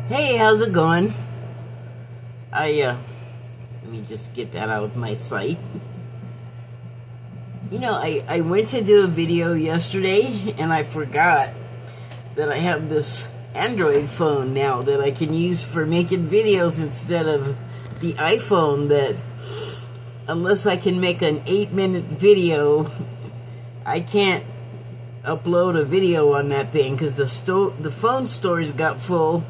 Hey, how's it going? Let me just get that out of my sight. I went to do a video yesterday and I forgot that I have this Android phone now that I can use for making videos instead of the iPhone that, unless I can make an 8-minute video, I can't upload a video on that thing because the phone storage got full.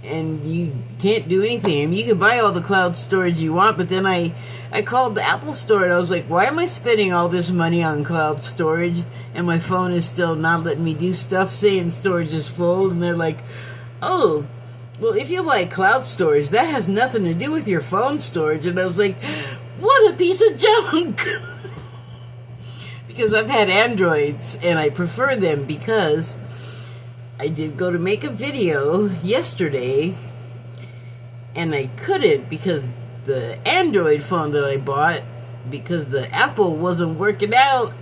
And you can't do anything. I mean, you can buy all the cloud storage you want, but then I called the Apple store and I was like, why am I spending all this money on cloud storage and my phone is still not letting me do stuff saying storage is full? And they're like, oh, well, if you buy cloud storage, that has nothing to do with your phone storage. And I was like, what a piece of junk. Because I've had Androids and I prefer them because I did go to make a video yesterday and I couldn't because the Android phone that I bought, because the Apple wasn't working out,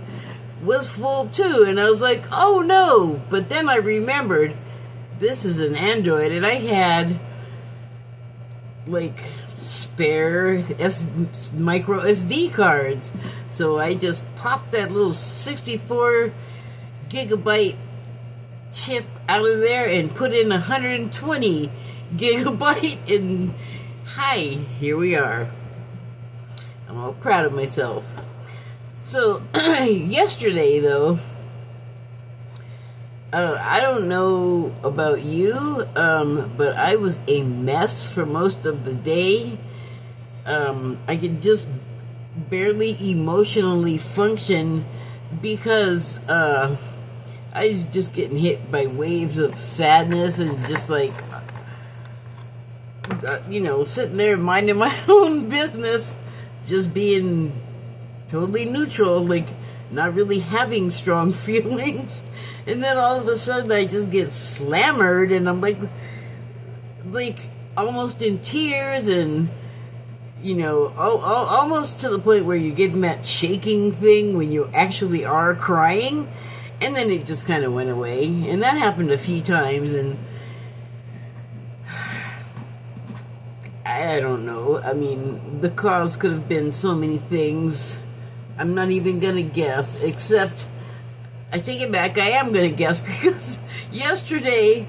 was full too. And I was like, oh no. But then I remembered this is an Android and I had like spare micro SD cards. So I just popped that little 64 gigabyte chip out of there and put in 120 gigabyte, and hi, here we are. I'm all proud of myself. So yesterday though, I don't know about you, but I was a mess for most of the day. I could just barely emotionally function because I was just getting hit by waves of sadness and just like, sitting there minding my own business, just being totally neutral, like not really having strong feelings. And then all of a sudden I just get slammered and I'm like almost in tears and, almost to the point where you're getting that shaking thing when you actually are crying. And then it just kind of went away. And that happened a few times. And I don't know. I mean, the cause could have been so many things. I'm not even going to guess. Except, I take it back. I am going to guess. Because yesterday,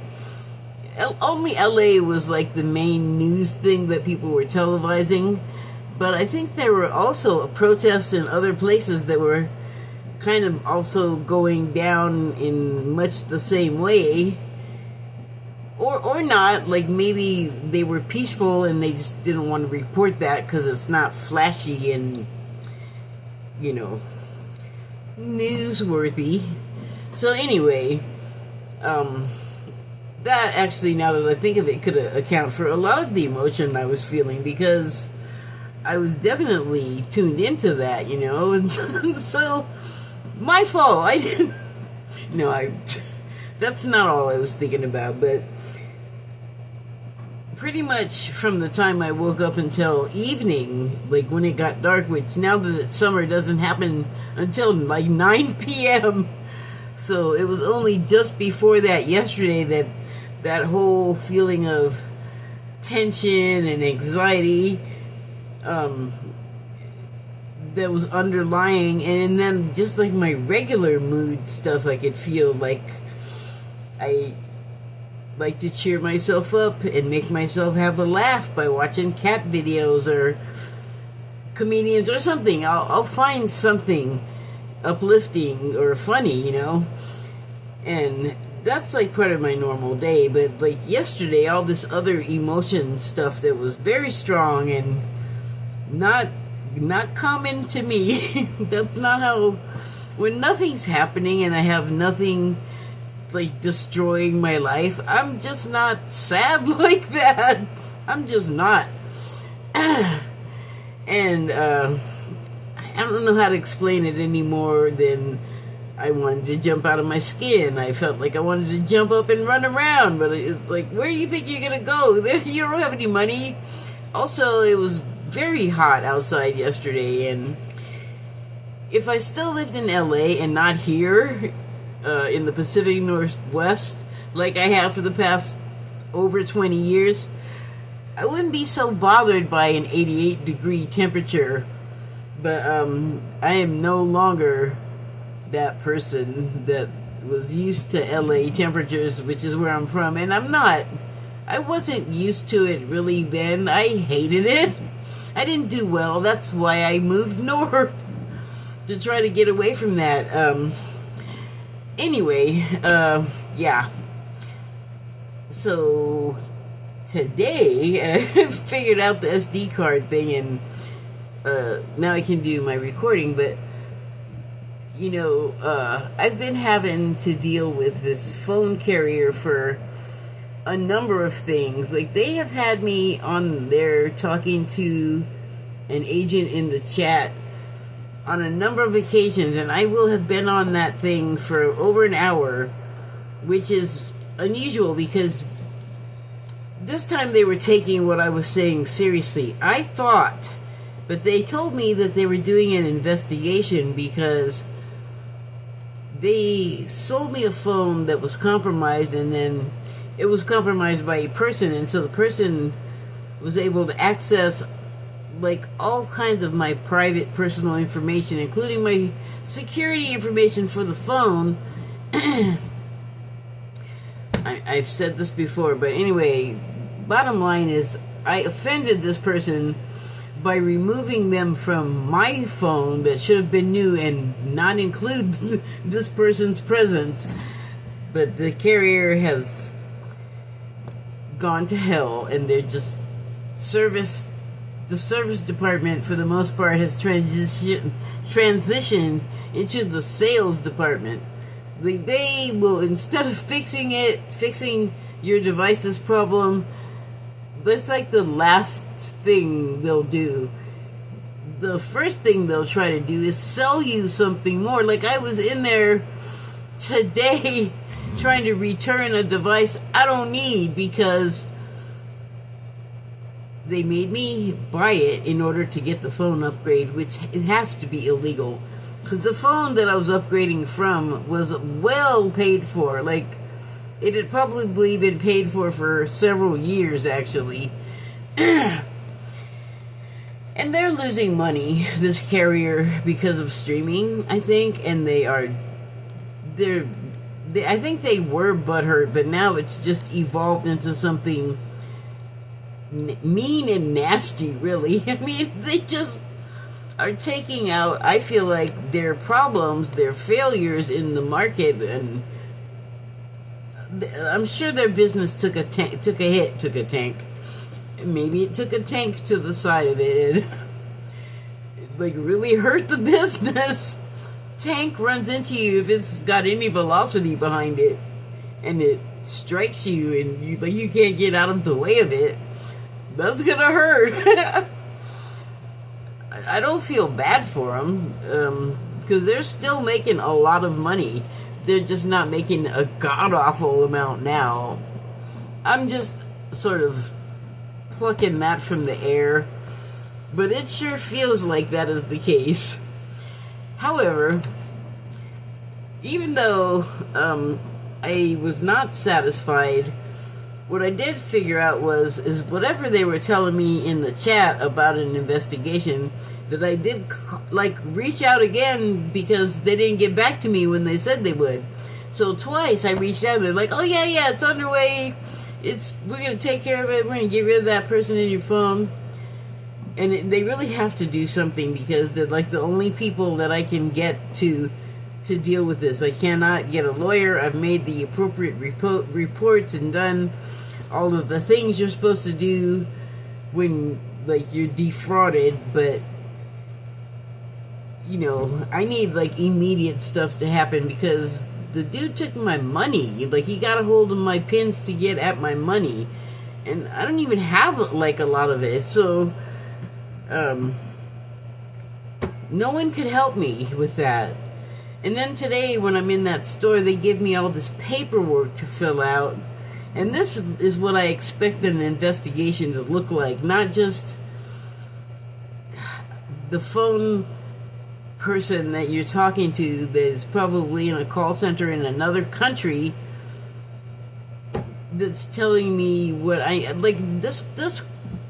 only LA was like the main news thing that people were televising. But I think there were also protests in other places that were kind of also going down in much the same way, or not, like maybe they were peaceful and they just didn't want to report that because it's not flashy and newsworthy. So anyway, that actually, now that I think of it, could account for a lot of the emotion I was feeling because I was definitely tuned into that, and so my fault. I didn't. No, that's not all I was thinking about, but pretty much from the time I woke up until evening, like when it got dark, which now that it's summer doesn't happen until like 9 p.m. So it was only just before that yesterday that whole feeling of tension and anxiety that was underlying, and then just like my regular mood stuff, I could feel like I like to cheer myself up and make myself have a laugh by watching cat videos or comedians or something. I'll find something uplifting or funny, and that's like part of my normal day. But like yesterday, all this other emotion stuff that was very strong and not common to me. That's not how, when nothing's happening and I have nothing like destroying my life, I'm just not sad like that. I'm just not. And I don't know how to explain it any more than I wanted to jump out of my skin. I felt like I wanted to jump up and run around, but it's like, where do you think you're gonna go? You don't have any money. Also, it was very hot outside yesterday, and if I still lived in LA and not here in the Pacific Northwest like I have for the past over 20 years, I wouldn't be so bothered by an 88-degree temperature. But I am no longer that person that was used to LA temperatures, which is where I'm from. And I'm not. I wasn't used to it really then. I hated it. I didn't do well. That's why I moved north, to try to get away from that. Anyway, yeah. So today, I figured out the SD card thing, and now I can do my recording. But you know, I've been having to deal with this phone carrier for a number of things. Like, they have had me on there talking to an agent in the chat on a number of occasions, and I will have been on that thing for over an hour, which is unusual because this time they were taking what I was saying seriously. I thought, but they told me that they were doing an investigation because they sold me a phone that was compromised, and then it was compromised by a person, and so the person was able to access like all kinds of my private personal information, including my security information for the phone. I've said this before, but anyway, bottom line is I offended this person by removing them from my phone that should have been new and not include this person's presence. But the carrier has gone to hell, and they're just the service department for the most part has transitioned into the sales department. They will, instead of fixing your device's problem, that's like the last thing they'll do. The first thing they'll try to do is sell you something more. Like, I was in there today trying to return a device I don't need because they made me buy it in order to get the phone upgrade, which it has to be illegal. Because the phone that I was upgrading from was well paid for. Like, it had probably been paid for several years, actually. And they're losing money, this carrier, because of streaming, I think. And I think they were butthurt, but now it's just evolved into something mean and nasty, really. I mean, they just are taking out, I feel like, their problems, their failures in the market, and I'm sure their business took a tank. Maybe it took a tank to the side of it, and like really hurt the business. Tank runs into you if it's got any velocity behind it, and it strikes you, and you can't get out of the way of it. That's gonna hurt. I don't feel bad for them, because they're still making a lot of money. They're just not making a god-awful amount now. I'm just sort of plucking that from the air, but it sure feels like that is the case. However, even though I was not satisfied, what I did figure out is whatever they were telling me in the chat about an investigation, that I did reach out again because they didn't get back to me when they said they would. So twice I reached out. They're like, "Oh yeah, it's underway. We're gonna take care of it. We're gonna get rid of that person in your phone." And they really have to do something because they're like the only people that I can get to deal with this. I cannot get a lawyer. I've made the appropriate reports and done all of the things you're supposed to do when you're defrauded, but I need immediate stuff to happen because the dude took my money. He got a hold of my pins to get at my money, and I don't even have a lot of it. So no one could help me with that. And then today, when I'm in that store, they give me all this paperwork to fill out. And this is what I expect an investigation to look like. Not just the phone person that you're talking to that is probably in a call center in another country. that's telling me what I like. This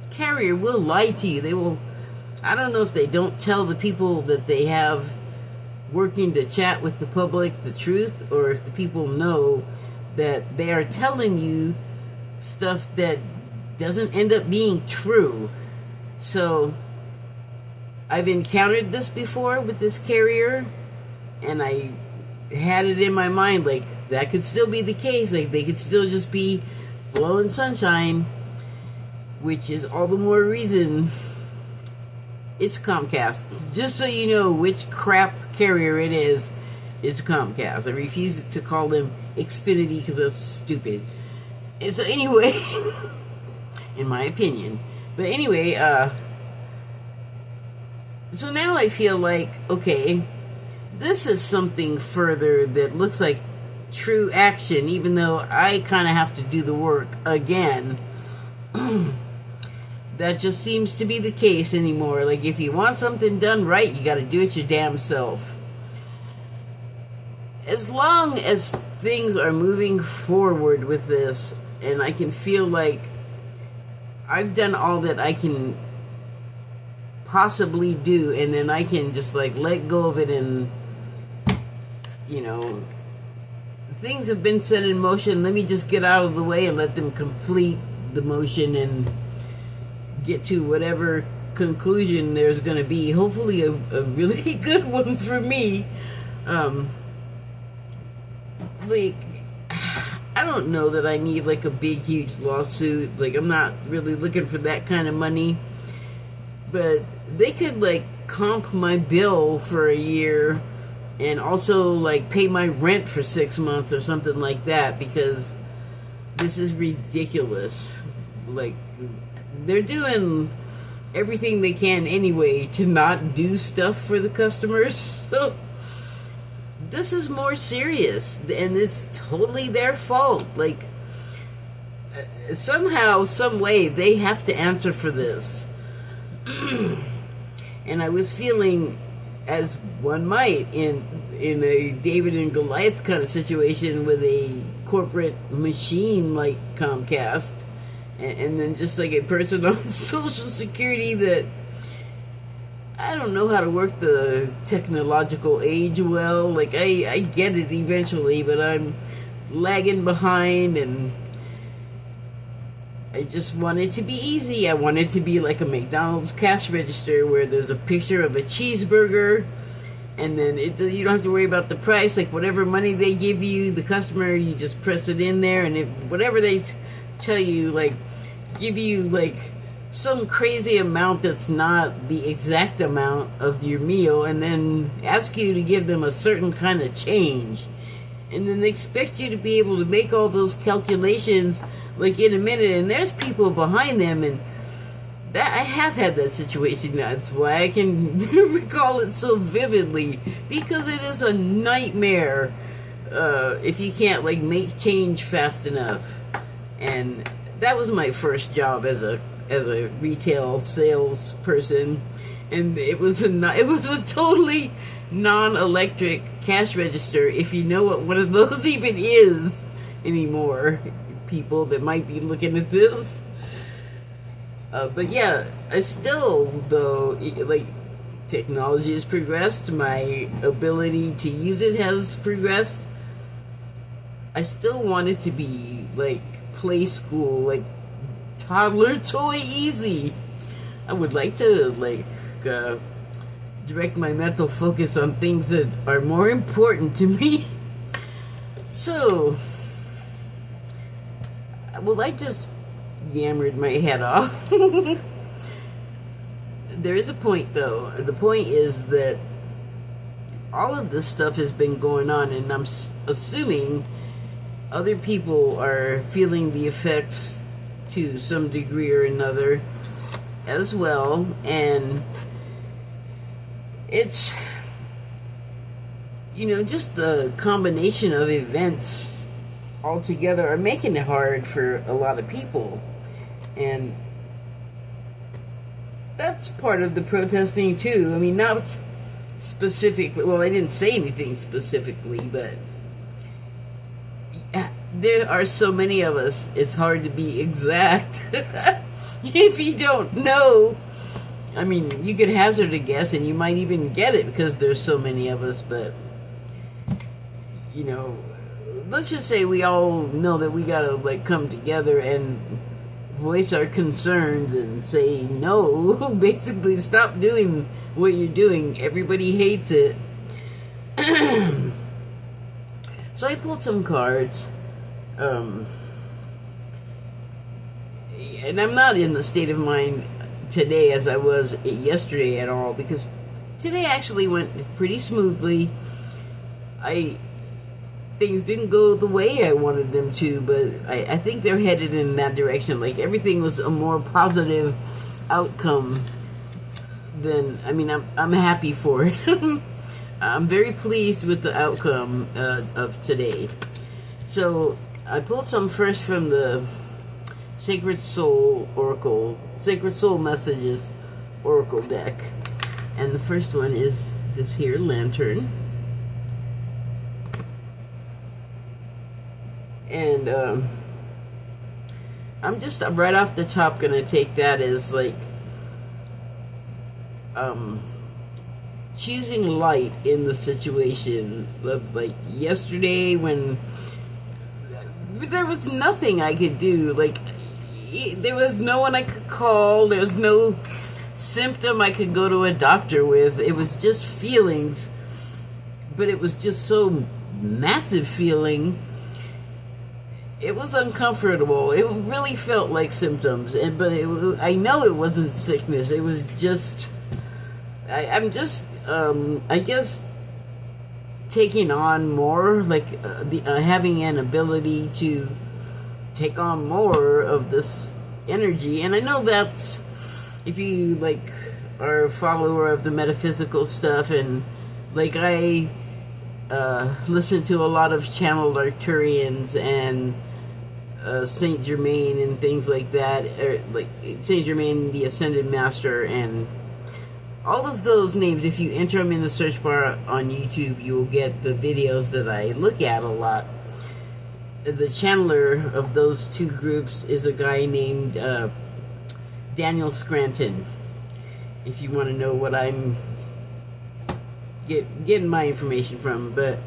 carrier will lie to you. They will. I don't know if they don't tell the people that they have working to chat with the public the truth, or if the people know that they are telling you stuff that doesn't end up being true. So I've encountered this before with this carrier, and I had it in my mind like that could still be the case. Like they could still just be blowing sunshine, which is all the more reason it's Comcast. Just so you know which crap carrier it is, it's Comcast. I refuse to call them Xfinity because that's stupid. And so anyway, in my opinion. But anyway, so now I feel like, okay, this is something further that looks like true action, even though I kind of have to do the work again. That just seems to be the case anymore. Like, if you want something done right, you got to do it your damn self. As long as things are moving forward with this, and I can feel like I've done all that I can possibly do, and then I can just like let go of it, and you know, things have been set in motion. Let me just get out of the way and let them complete the motion and get to whatever conclusion there's going to be. Hopefully a really good one for me. Like, I don't know that I need like a big huge lawsuit. Like, I'm not really looking for that kind of money, but they could like comp my bill for a year and also like pay my rent for 6 months or something like that, because this is ridiculous. Like, they're doing everything they can anyway to not do stuff for the customers. So this is more serious, and it's totally their fault. Like, somehow, some way, they have to answer for this. And I was feeling, as one might, in a David and Goliath kind of situation with a corporate machine like Comcast, and then just like a person on Social Security that I don't know how to work the technological age well. Like, I get it eventually, but I'm lagging behind, and I just want it to be easy. I want it to be like a McDonald's cash register where there's a picture of a cheeseburger, and then you don't have to worry about the price. Like, whatever money they give you, the customer, you just press it in there, and whatever they tell you, like, give you like some crazy amount that's not the exact amount of your meal, and then ask you to give them a certain kind of change, and then they expect you to be able to make all those calculations like in a minute, and there's people behind them, and that I have had that situation. That's why I can recall it so vividly, because it is a nightmare if you can't like make change fast enough. And that was my first job as a retail salesperson, and it was a totally non-electric cash register, if you know what one of those even is anymore, people that might be looking at this. But yeah, I still, though, like, technology has progressed, my ability to use it has progressed, I still want it to be like play school, like toddler toy easy. I would like to like direct my mental focus on things that are more important to me. So, well, I just yammered my head off. There is a point, though. The point is that all of this stuff has been going on, and I'm assuming other people are feeling the effects to some degree or another as well, and it's, you know, just the combination of events altogether are making it hard for a lot of people, and that's part of the protesting too. I mean, not specifically, well, I didn't say anything specifically, but there are so many of us, it's hard to be exact. If you don't know, I mean, you could hazard a guess and you might even get it because there's so many of us, but, you know, let's just say we all know that we gotta, like, come together and voice our concerns and say no. Basically, stop doing what you're doing. Everybody hates it. So I pulled some cards. And I'm not in the state of mind today as I was yesterday at all, because today actually went pretty smoothly. Things didn't go the way I wanted them to, but I think they're headed in that direction. Like, everything was a more positive outcome than, I mean, I'm happy for it. I'm very pleased with the outcome of today. So I pulled some first from the Sacred Soul Oracle, Sacred Soul Messages Oracle deck. And the first one is this here, Lantern. And I'm just right off the top gonna take that as like choosing light in the situation. Like yesterday when there was nothing I could do, like there was no one I could call, there was no symptom I could go to a doctor with. It was just feelings, but it was just so massive feeling. It was uncomfortable. It really felt like symptoms, but I know it wasn't sickness. It was just, I'm just, I guess, taking on more, like having an ability to take on more of this energy. And I know that's, if you like are a follower of the metaphysical stuff, and like I listen to a lot of channeled Arcturians and Saint Germain and things like that, or like Saint Germain, the Ascended Master, and all of those names. If you enter them in the search bar on YouTube, you will get the videos that I look at a lot. The channeler of those two groups is a guy named Daniel Scranton. If you want to know what I'm getting my information from, but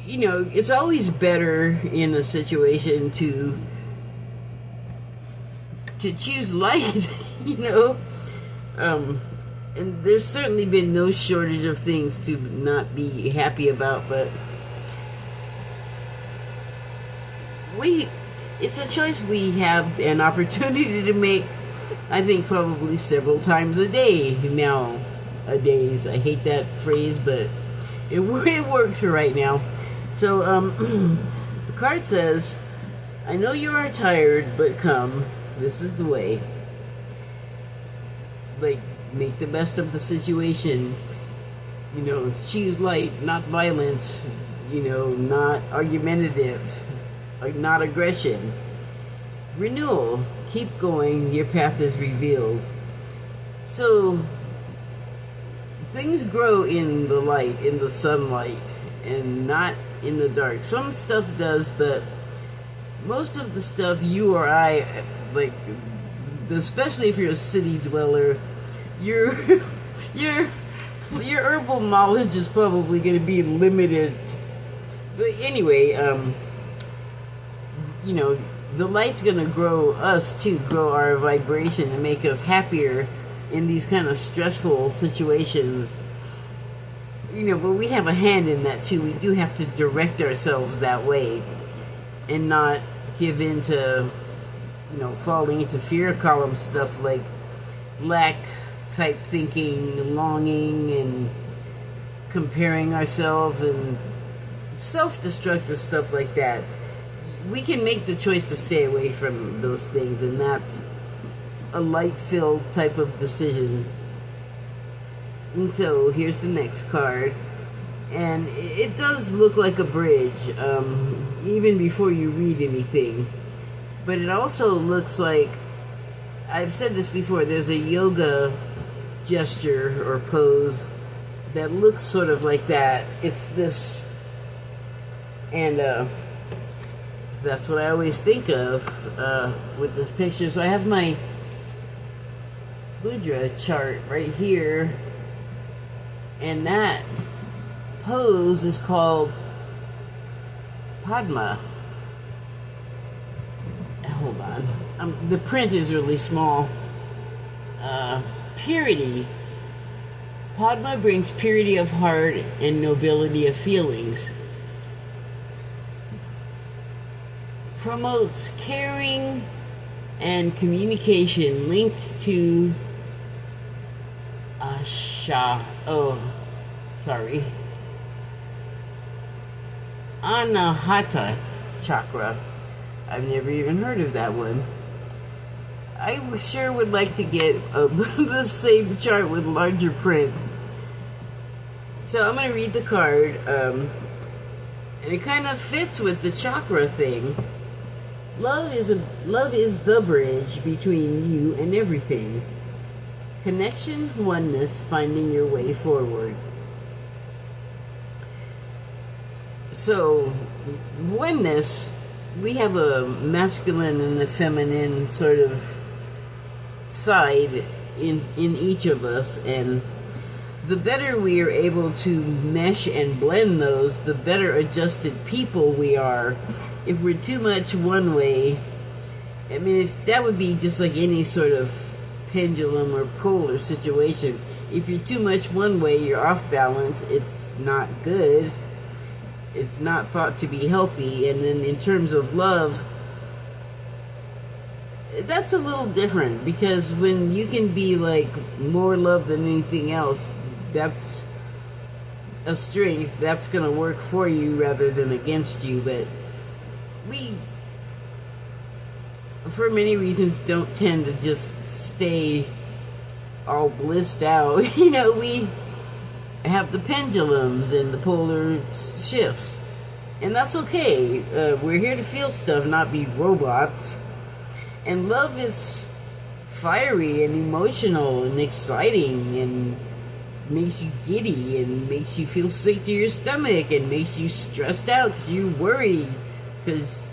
you know, it's always better in a situation to choose light, you know. And there's certainly been no shortage of things to not be happy about, but it's a choice we have an opportunity to make, I think probably several times a day nowadays. I hate that phrase, but it works for right now. So, the card says, I know you are tired, but come, this is the way. Like, make the best of the situation. You know, choose light, not violence. You know, not argumentative, not aggression. Renewal, keep going, your path is revealed. So, things grow in the light, in the sunlight, and not in the dark. Some stuff does, but most of the stuff you or I, like, especially if you're a city dweller, your herbal knowledge is probably going to be limited. But anyway, you know, the light's going to grow us too, grow our vibration and make us happier in these kind of stressful situations. You know, but we have a hand in that too. We do have to direct ourselves that way and not give in to, you know, falling into fear column stuff like lack type thinking, longing, and comparing ourselves and self-destructive stuff like that. We can make the choice to stay away from those things, and that's a light-filled type of decision. And so here's the next card, and it does look like a bridge, even before you read anything. But it also looks like, I've said this before, there's a yoga gesture or pose that looks sort of like that. It's this And that's what I always think of with this picture. So I have my Mudra chart right here, and that pose is called Padma. Hold on. The print is really small. Purity. Padma brings purity of heart and nobility of feelings. Promotes caring and communication linked to Anahata chakra. I've never even heard of that one. I sure would like to get the same chart with larger print. So I'm going to read the card, and it kind of fits with the chakra thing. Love is the bridge between you and everything. Connection, oneness, finding your way forward. So, oneness, we have a masculine and a feminine sort of side in each of us, and the better we are able to mesh and blend those, the better adjusted people we are. If we're too much one way, I mean, that would be just like any sort of pendulum or polar situation. If you're too much one way, you're off balance, it's not good. It's not thought to be healthy. And then in terms of love, that's a little different, because when you can be like more love than anything else, that's a strength. That's going to work for you rather than against you. But we, for many reasons, don't tend to just stay all blissed out. You know, we have the pendulums and the polar shifts, and that's okay. We're here to feel stuff, not be robots. And love is fiery and emotional and exciting and makes you giddy and makes you feel sick to your stomach and makes you stressed out because you worry because,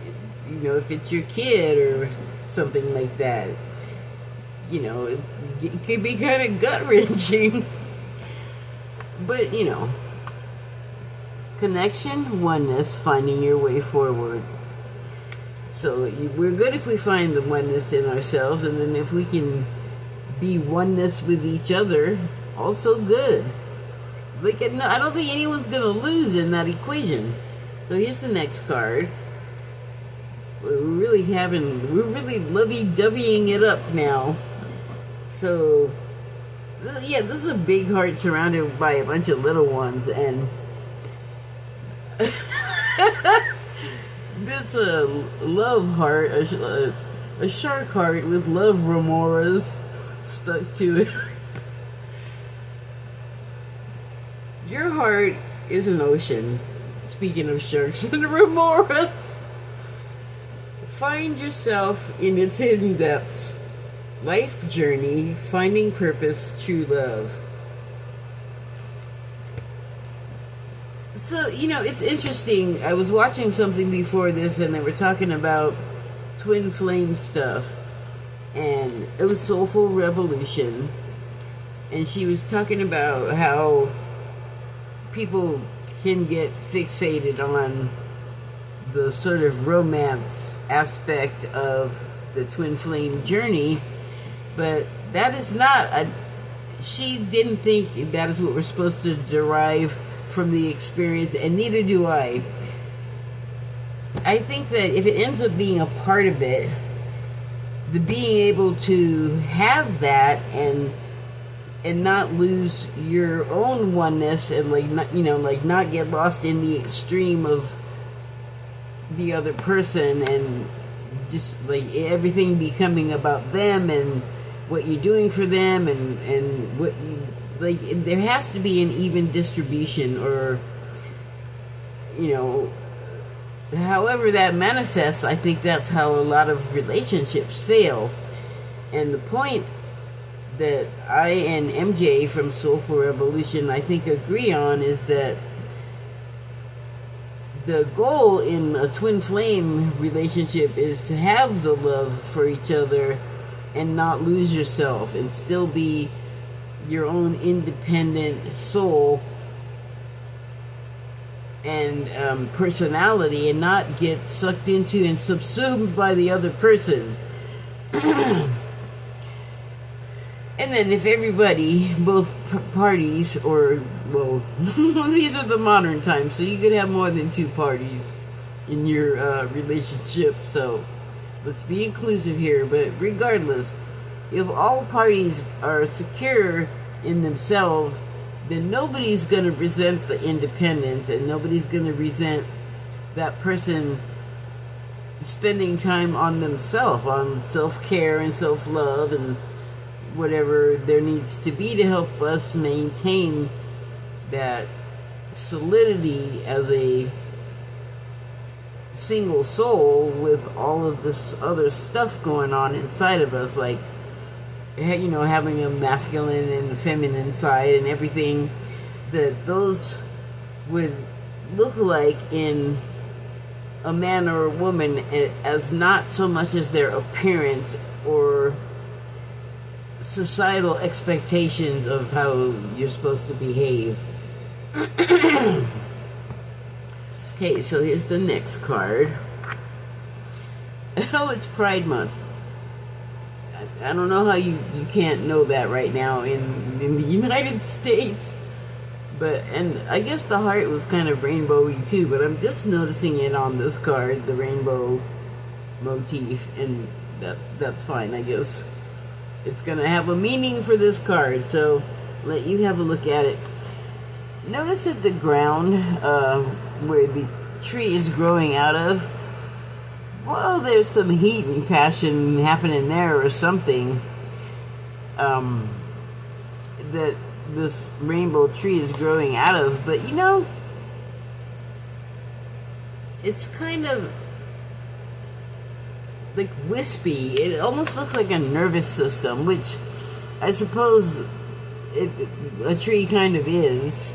you know, if it's your kid or something like that, you know, it can be kind of gut-wrenching. But, you know, connection, oneness, finding your way forward. So we're good if we find the oneness in ourselves, and then if we can be oneness with each other, also good. Like, I don't think anyone's going to lose in that equation. So here's the next card. We're really lovey-doveying it up now. So, yeah, this is a big heart surrounded by a bunch of little ones, and it's a love heart, a shark heart with love remoras stuck to it. Your heart is an ocean. Speaking of sharks and remoras, find yourself in its hidden depths. Life journey, finding purpose, true love. So, you know, it's interesting. I was watching something before this, and they were talking about twin flame stuff, and it was Soulful Revolution, and she was talking about how people can get fixated on the sort of romance aspect of the twin flame journey, but that is not she didn't think that is what we're supposed to derive from the experience, and neither do I. I think that if it ends up being a part of it, the being able to have that and not lose your own oneness, and like not, you know, like not get lost in the extreme of the other person, and just like everything becoming about them and what you're doing for them, and what you, like, there has to be an even distribution, or, you know, however that manifests. I think that's how a lot of relationships fail. And the point that I and MJ from Soulful Revolution, I think, agree on is that the goal in a twin flame relationship is to have the love for each other and not lose yourself and still be your own independent soul and personality, and not get sucked into and subsumed by the other person. And then if everybody, both parties, or, well, these are the modern times, so you could have more than two parties in your relationship, so let's be inclusive here. But regardless, if all parties are secure in themselves, then nobody's going to resent the independence, and nobody's going to resent that person spending time on themselves, on self-care and self-love and whatever there needs to be to help us maintain that solidity as a single soul with all of this other stuff going on inside of us, like, you know, having a masculine and a feminine side and everything that those would look like in a man or a woman, as not so much as their appearance or societal expectations of how you're supposed to behave. Okay, so here's the next card. Oh, it's Pride Month. I don't know how you can't know that right now in the United States. But, and I guess the heart was kind of rainbowy too, but I'm just noticing it on this card, the rainbow motif, and that's fine, I guess. It's going to have a meaning for this card, so let you have a look at it. Notice that the ground where the tree is growing out of, well, there's some heat and passion happening there or something. That this rainbow tree is growing out of, but you know, it's kind of like wispy. It almost looks like a nervous system, which I suppose a tree kind of is.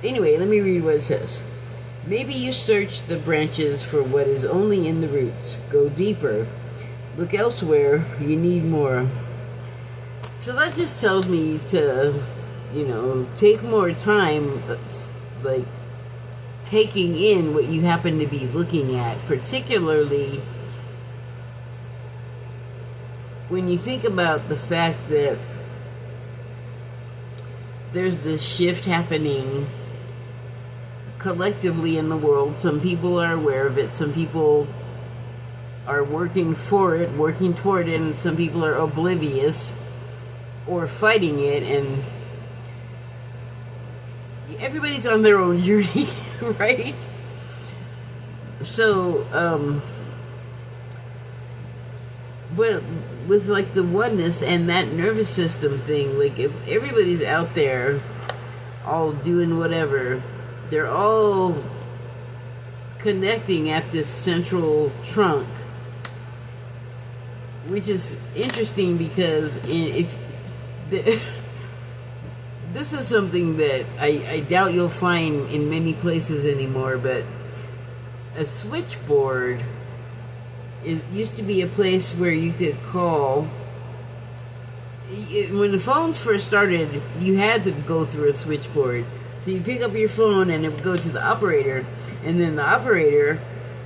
Anyway, let me read what it says. Maybe you search the branches for what is only in the roots. Go deeper. Look elsewhere. You need more. So that just tells me to, you know, take more time, like, taking in what you happen to be looking at, particularly when you think about the fact that there's this shift happening collectively in the world. Some people are aware of it, some people are working for it, working toward it, and some people are oblivious or fighting it, and everybody's on their own journey, right? So, but with like the oneness and that nervous system thing, like if everybody's out there all doing whatever, they're all connecting at this central trunk, which is interesting because this is something that I doubt you'll find in many places anymore, but a switchboard used to be a place where you could call. When the phones first started, you had to go through a switchboard. So you pick up your phone and it would go to the operator, and then the operator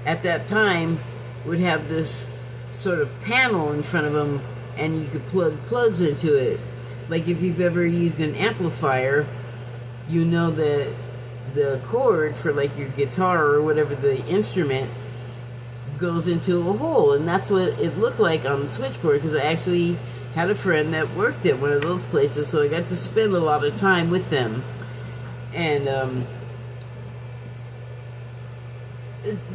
at that time would have this sort of panel in front of them, and you could plug plugs into it. Like if you've ever used an amplifier, you know that the cord for like your guitar or whatever the instrument goes into a hole, and that's what it looked like on the switchboard, because I actually had a friend that worked at one of those places, so I got to spend a lot of time with them. And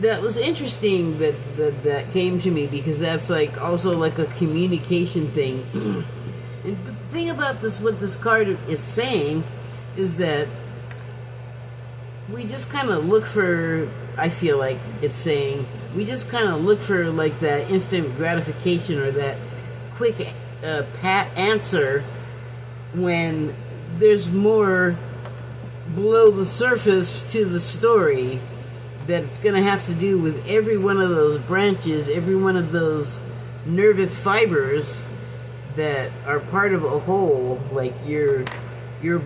that was interesting that came to me, because that's like also like a communication thing. And the thing about this, what this card is saying, is that we just kind of look for, I feel like it's saying, we just kind of look for like that instant gratification or that quick pat answer when there's more below the surface to the story that it's going to have to do with every one of those branches, every one of those nervous fibers that are part of a whole, like your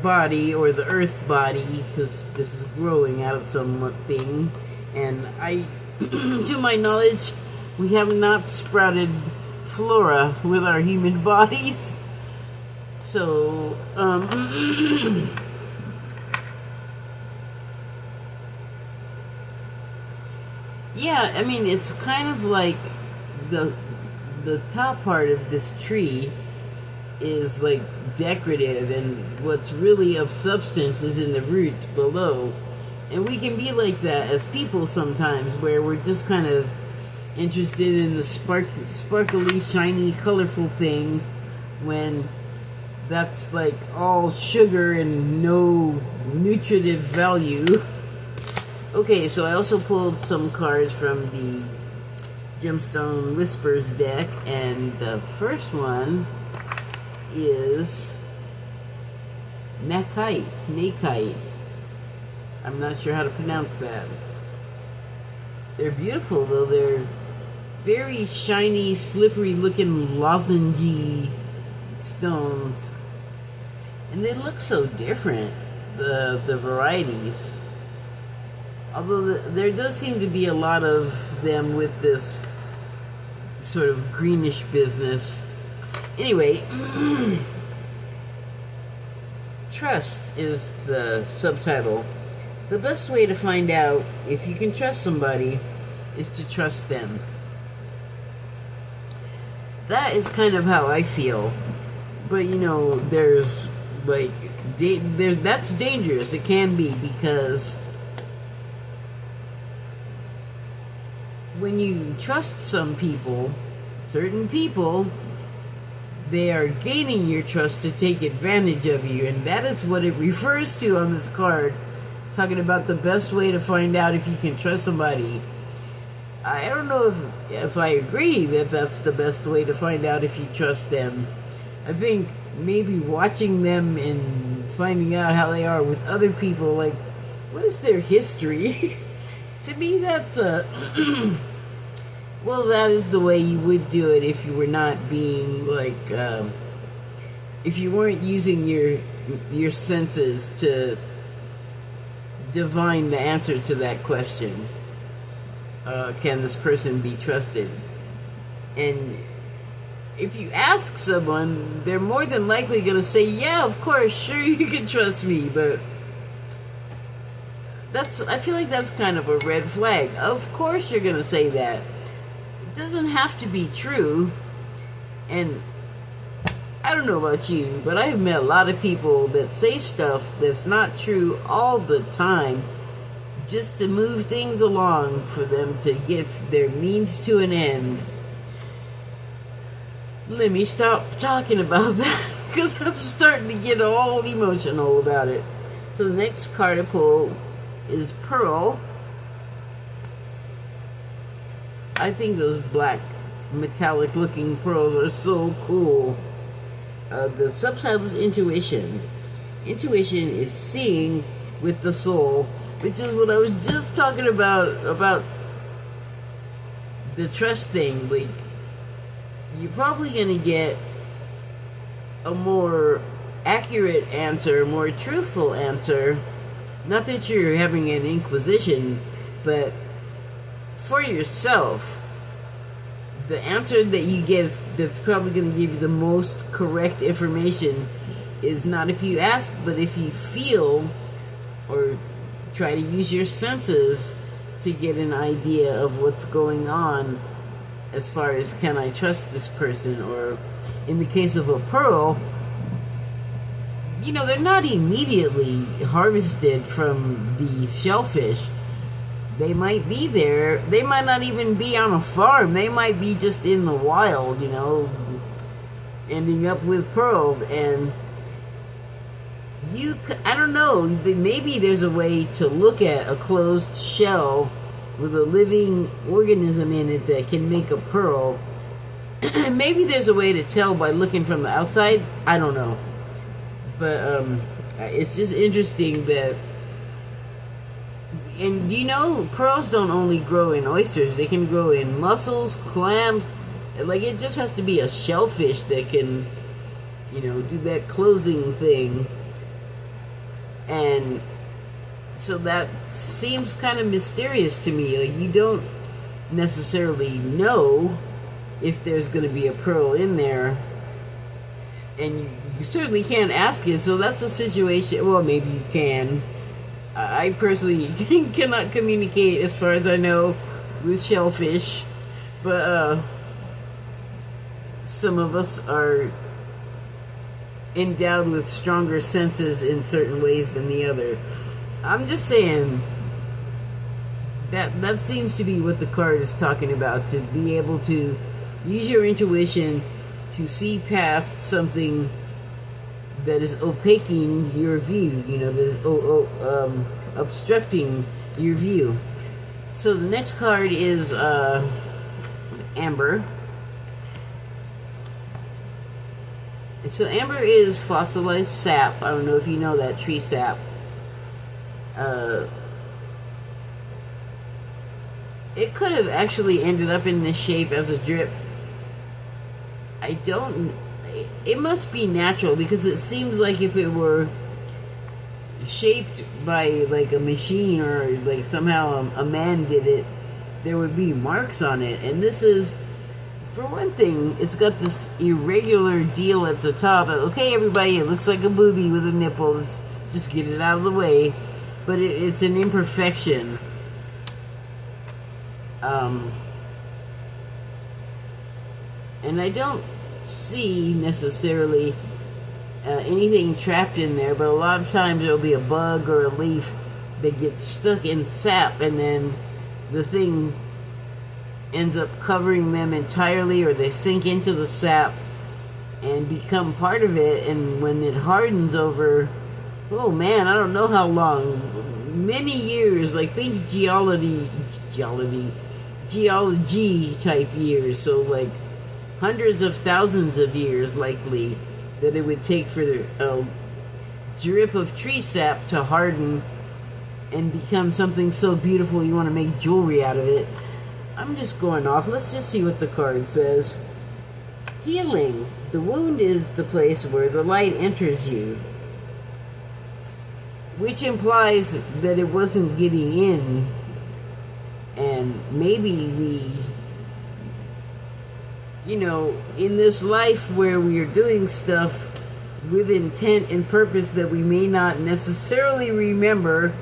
body or the earth body, because this is growing out of something. And to my knowledge, we have not sprouted flora with our human bodies. So, yeah, I mean, it's kind of like the top part of this tree is like decorative, and what's really of substance is in the roots below. And we can be like that as people sometimes, where we're just kind of interested in the sparkly, shiny, colorful things, when that's like all sugar and no nutritive value. Okay, so I also pulled some cards from the Gemstone Whispers deck, and the first one is Nakite. I'm not sure how to pronounce that. They're beautiful, though. They're very shiny, slippery looking lozengey stones. And they look so different, the varieties. Although there does seem to be a lot of them with this sort of greenish business. Anyway, trust is the subtitle. The best way to find out if you can trust somebody is to trust them. That is kind of how I feel. But you know, there's like, that's dangerous. It can be, because when you trust some people, certain people, they are gaining your trust to take advantage of you, and that is what it refers to on this card, talking about the best way to find out if you can trust somebody. I don't know if I agree that that's the best way to find out if you trust them. I think maybe watching them and finding out how they are with other people, like, what is their history? To me, that's well, that is the way you would do it if you were not being, like, if you weren't using your senses to divine the answer to that question. Can this person be trusted? And if you ask someone, they're more than likely going to say, yeah, of course, sure, you can trust me, but I feel like that's kind of a red flag. Of course you're going to say that. It doesn't have to be true. And I don't know about you, but I have met a lot of people that say stuff that's not true all the time, just to move things along for them to get their means to an end. Let me stop talking about that, because I'm starting to get all emotional about it. So the next card I pull is Pearl. I think those black metallic looking pearls are so cool. The subtitle is Intuition. Intuition is seeing with the soul, which is what I was just talking about the trust thing. Like, you're probably going to get a more accurate answer, a more truthful answer. Not that you're having an inquisition, but for yourself, the answer that you give that's probably going to give you the most correct information is not if you ask, but if you feel or try to use your senses to get an idea of what's going on as far as, can I trust this person? Or in the case of a pearl, you know, they're not immediately harvested from the shellfish. They might be there. They might not even be on a farm. They might be just in the wild, you know, ending up with pearls. And I don't know, maybe there's a way to look at a closed shell with a living organism in it that can make a pearl. Maybe there's a way to tell by looking from the outside. I don't know. But it's just interesting that And you know, pearls don't only grow in oysters, they can grow in mussels, clams. Like, it just has to be a shellfish that can, you know, do that closing thing. And so that seems kind of mysterious to me. Like, you don't necessarily know if there's going to be a pearl in there, and you certainly can't ask it. So that's a situation. Well, maybe you can. I personally cannot communicate, as far as I know, with shellfish, but some of us are endowed with stronger senses in certain ways than the other. I'm just saying that seems to be what the card is talking about, to be able to use your intuition to see past something that is opaquing your view, you know, that is obstructing your view. So the next card is amber. And so amber is fossilized sap. I don't know if you know that, tree sap. It could have actually ended up in this shape as a drip. It must be natural, because it seems like if it were shaped by like a machine, or like somehow a man did it, there would be marks on it. And this is, for one thing, it's got this irregular deal at the top. Okay, everybody, it looks like a booby with a nipple. Let's just get it out of the way. But it's an imperfection. And I don't see necessarily anything trapped in there, but a lot of times there'll be a bug or a leaf that gets stuck in sap, and then the thing ends up covering them entirely, or they sink into the sap and become part of it. And when it hardens over, oh man, I don't know how long, many years, like think geology type years, so like hundreds of thousands of years likely that it would take for a drip of tree sap to harden and become something so beautiful you want to make jewelry out of it. I'm just going off. Let's just see what the card says. Healing. The wound is the place where the light enters you, which implies that it wasn't getting in, and maybe we, you know, in this life where we are doing stuff with intent and purpose that we may not necessarily remember,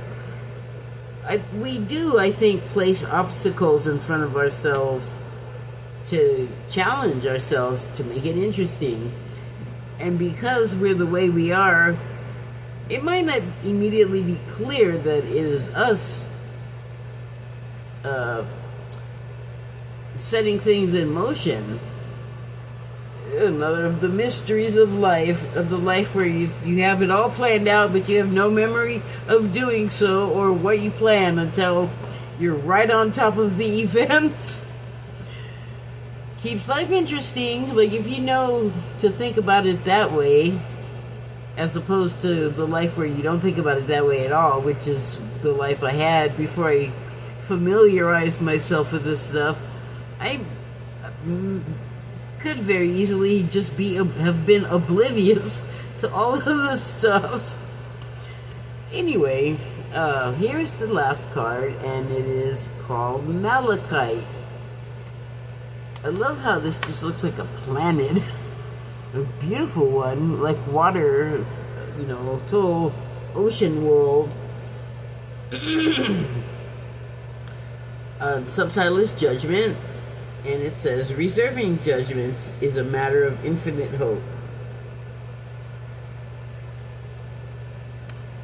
we do, I think, place obstacles in front of ourselves to challenge ourselves, to make it interesting. And because we're the way we are, it might not immediately be clear that it is us setting things in motion. Another of the mysteries of life, of the life where you have it all planned out, but you have no memory of doing so or what you plan until you're right on top of the events. Keeps life interesting, like if you know to think about it that way, as opposed to the life where you don't think about it that way at all, which is the life I had before I familiarized myself with this stuff. I could very easily just have been oblivious to all of this stuff. Anyway, here's the last card, and it is called Malachite. I love how this just looks like a planet. A beautiful one, like water, you know, total ocean world. The subtitle is Judgment, and it says, reserving judgments is a matter of infinite hope.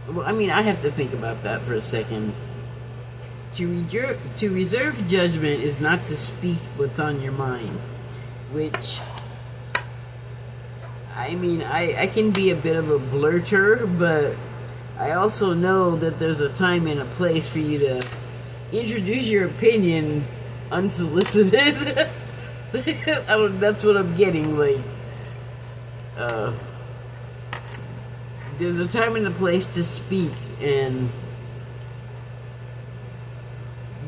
Well, I mean, I have to think about that for a second. To reserve judgment is not to speak what's on your mind, which, I mean, I can be a bit of a blurter, but I also know that there's a time and a place for you to introduce your opinion unsolicited. That's what I'm getting, like, there's a time and a place to speak, and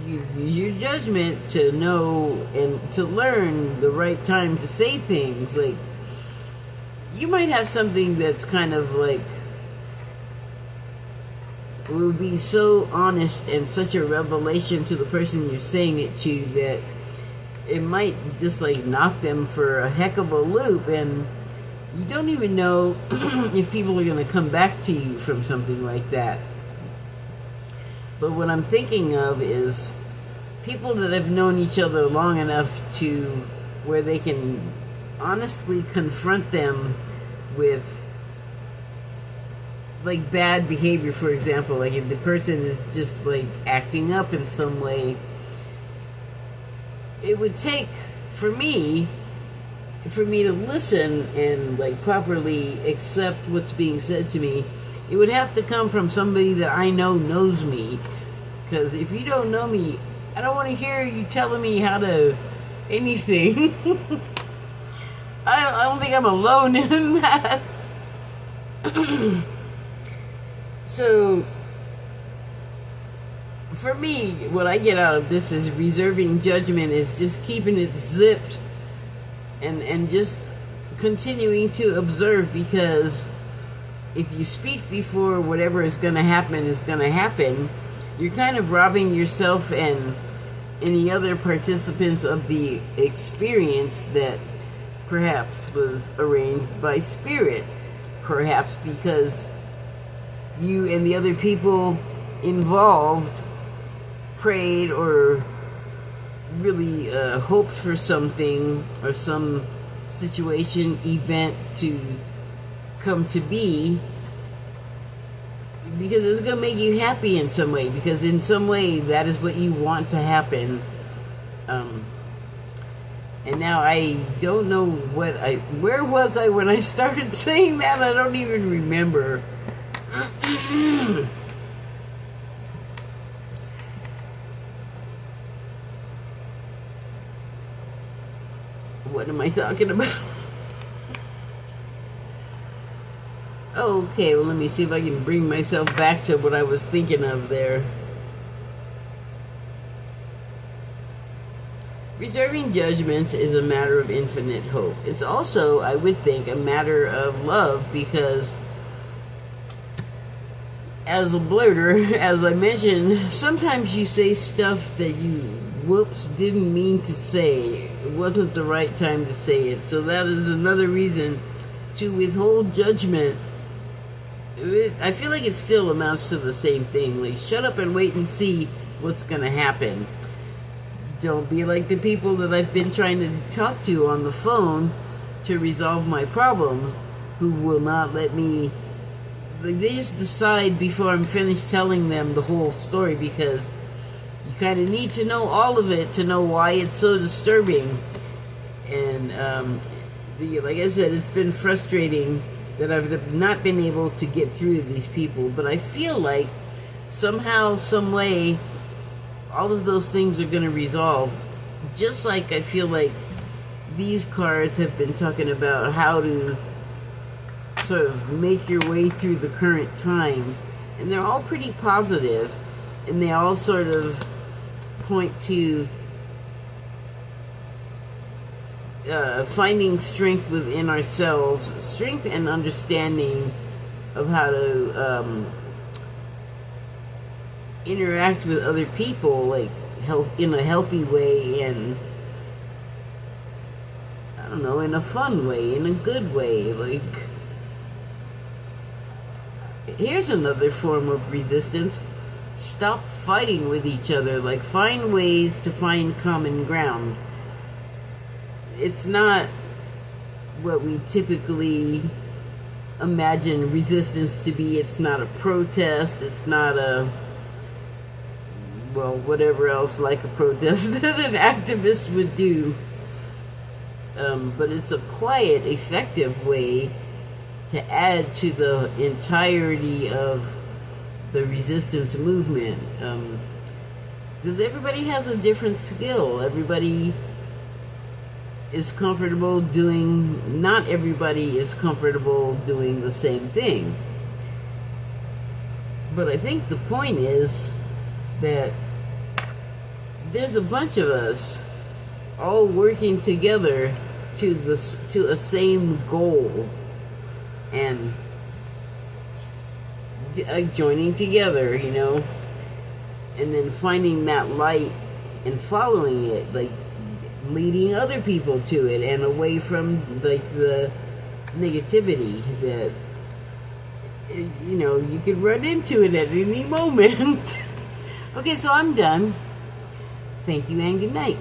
you use your judgment to know and to learn the right time to say things. Like, you might have something that's kind of like will be so honest and such a revelation to the person you're saying it to that it might just like knock them for a heck of a loop, and you don't even know if people are going to come back to you from something like that. But what I'm thinking of is people that have known each other long enough to where they can honestly confront them with like bad behavior, for example. Like if the person is just like acting up in some way, it would take for me to listen and like properly accept what's being said to me. It would have to come from somebody that I know knows me, because if you don't know me, I don't want to hear you telling me how to anything. I don't think I'm alone in that. So for me, what I get out of this is reserving judgment is just keeping it zipped and just continuing to observe, because if you speak before whatever is going to happen, you're kind of robbing yourself and any other participants of the experience that perhaps was arranged by spirit, perhaps because you and the other people involved prayed or really hoped for something or some situation, event to come to be, because it's going to make you happy in some way, because in some way that is what you want to happen. And now I don't know where was I when I started saying that? I don't even remember. What am I talking about? Okay, well, let me see if I can bring myself back to what I was thinking of there. Reserving judgments is a matter of infinite hope. It's also, I would think, a matter of love, because as a blurter, as I mentioned, sometimes you say stuff that you, didn't mean to say. It wasn't the right time to say it. So that is another reason to withhold judgment. I feel like it still amounts to the same thing. Like, shut up and wait and see what's going to happen. Don't be like the people that I've been trying to talk to on the phone to resolve my problems, who will not let me. Like, they just decide before I'm finished telling them the whole story, because you kind of need to know all of it to know why it's so disturbing. And like I said, it's been frustrating that I've not been able to get through to these people. But I feel like somehow, some way, all of those things are going to resolve. Just like I feel like these cards have been talking about how to sort of make your way through the current times. And they're all pretty positive, and they all sort of point to finding strength within ourselves, strength and understanding of how to interact with other people, like in a healthy way, and I don't know, in a fun way, in a good way. Like, here's another form of resistance. Stop fighting with each other. Like, find ways to find common ground. It's not what we typically imagine resistance to be. It's not a protest. It's not a, well, whatever else like a protest that an activist would do. But it's a quiet, effective way to add to the entirety of the resistance movement. Because everybody has a different skill. Everybody is comfortable doing, not everybody is comfortable doing the same thing. But I think the point is that there's a bunch of us all working together to a same goal, and joining together, you know, and then finding that light and following it, like leading other people to it and away from like the negativity that, you know, you could run into it at any moment. Okay, so I'm done. Thank you and good night.